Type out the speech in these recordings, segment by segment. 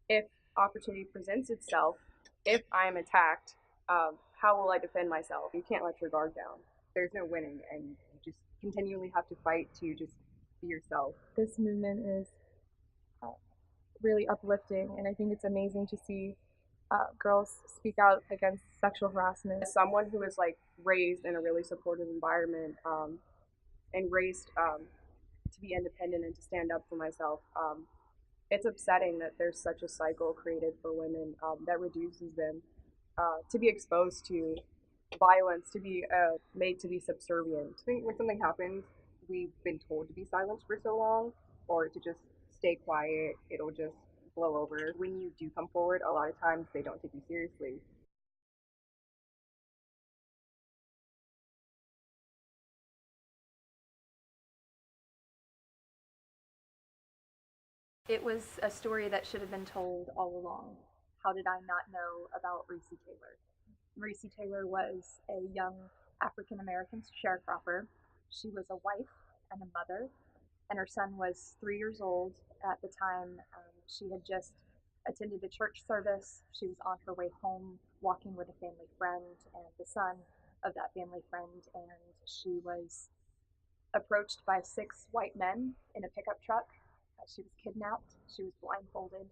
If opportunity presents itself, if I am attacked, how will I defend myself? You can't let your guard down. There's no winning, and you just continually have to fight to just be yourself. This movement is uh, really uplifting, and I think it's amazing to see girls speak out against sexual harassment. As someone who was like raised in a really supportive environment and raised to be independent and to stand up for myself, it's upsetting that there's such a cycle created for women that reduces them to be exposed to violence, to be made to be subservient. I think when something happens, we've been told to be silent for so long, or to just stay quiet. It'll just blow over. When you do come forward, a lot of times they don't take you seriously. It was a story that should have been told all along. How did I not know about Reese Taylor? Reese Taylor was a young African American sharecropper. She was a wife and a mother, and her son was 3 years old at the time. She had just attended a church service. She was on her way home, walking with a family friend and the son of that family friend, and she was approached by 6 white men in a pickup truck. She was kidnapped, she was blindfolded,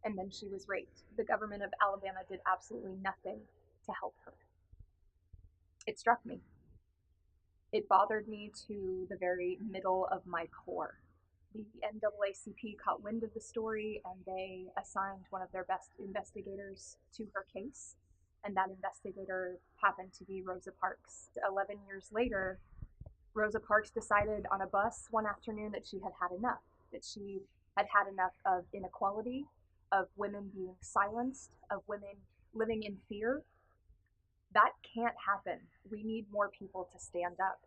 and then she was raped. The government of Alabama did absolutely nothing to help her. It struck me. It bothered me to the very middle of my core. The NAACP caught wind of the story and they assigned one of their best investigators to her case. And that investigator happened to be Rosa Parks. 11 years later, Rosa Parks decided on a bus one afternoon that she had had enough, that she had had enough of inequality, of women being silenced, of women living in fear. That can't happen. We need more people to stand up.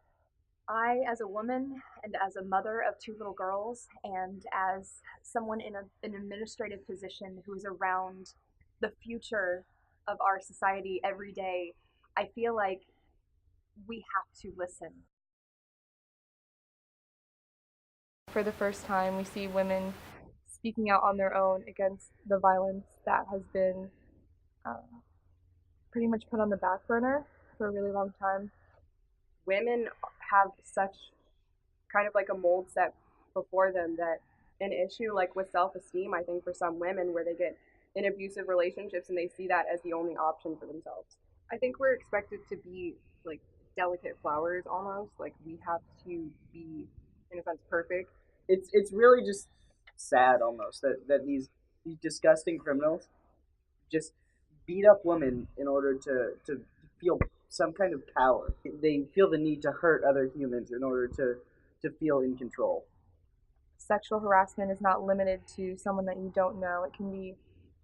I, as a woman and as a mother of 2 little girls, and as someone in an administrative position who is around the future of our society every day, I feel like we have to listen. For the first time, we see women speaking out on their own against the violence that has been uh, pretty much put on the back burner for a really long time. Women have such kind of like a mold set before them that an issue like with self-esteem, I think for some women where they get in abusive relationships and they see that as the only option for themselves. I think we're expected to be like delicate flowers almost. Like we have to be in a sense perfect. It's really just sad almost that these disgusting criminals just beat up women in order to feel some kind of power. They feel the need to hurt other humans in order to feel in control. Sexual harassment is not limited to someone that you don't know. It can be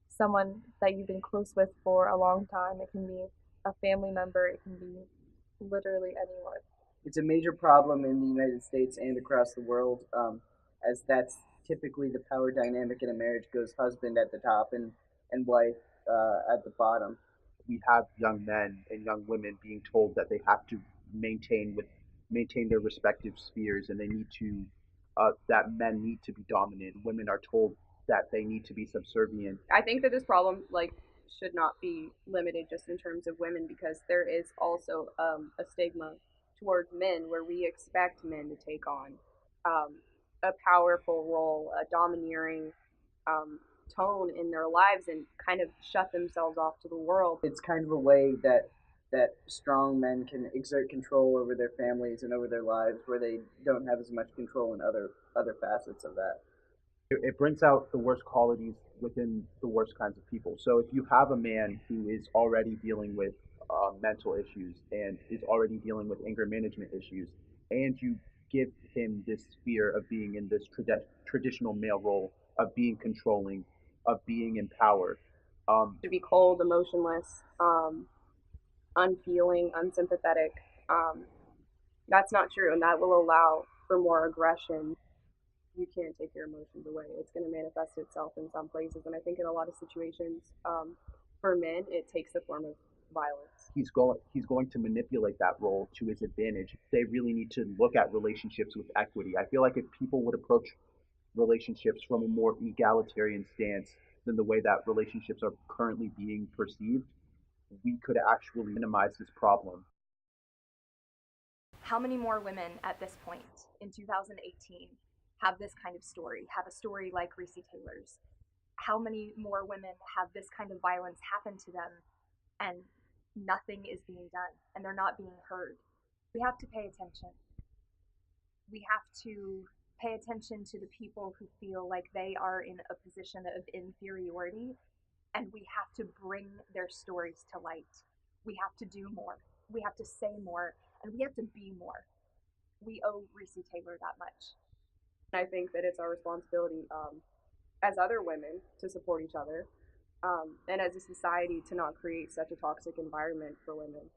someone that you've been close with for a long time. It can be a family member. It can be literally anyone. It's a major problem in the United States and across the world, as that's typically the power dynamic in a marriage goes husband at the top and wife at the bottom. We have young men and young women being told that they have to maintain their respective spheres, and they need to that men need to be dominant. Women are told that they need to be subservient. I think that this problem like should not be limited just in terms of women because there is also a stigma towards men where we expect men to take on um, a powerful role, a domineering tone in their lives and kind of shut themselves off to the world. It's kind of a way that strong men can exert control over their families and over their lives, where they don't have as much control in other facets of that. It brings out the worst qualities within the worst kinds of people. So if you have a man who is already dealing with mental issues and is already dealing with anger management issues, and you give him this fear of being in this traditional male role of being controlling, of being in power. To be cold, emotionless, unfeeling, unsympathetic. Um, that's not true, and that will allow for more aggression. You can't take your emotions away. It's going to manifest itself in some places, and I think in a lot of situations, for men, it takes the form of violence. He's going to manipulate that role to his advantage. They really need to look at relationships with equity. I feel like if people would approach relationships from a more egalitarian stance than the way that relationships are currently being perceived, we could actually minimize this problem. How many more women at this point in 2018 have this kind of story, have a story like Reese Taylor's? How many more women have this kind of violence happen to them and nothing is being done and they're not being heard? We have to pay attention. We have to pay attention to the people who feel like they are in a position of inferiority, and we have to bring their stories to light. We have to do more. We have to say more, and we have to be more. We owe Reese Taylor that much. I think that it's our responsibility as other women to support each other, and as a society to not create such a toxic environment for women.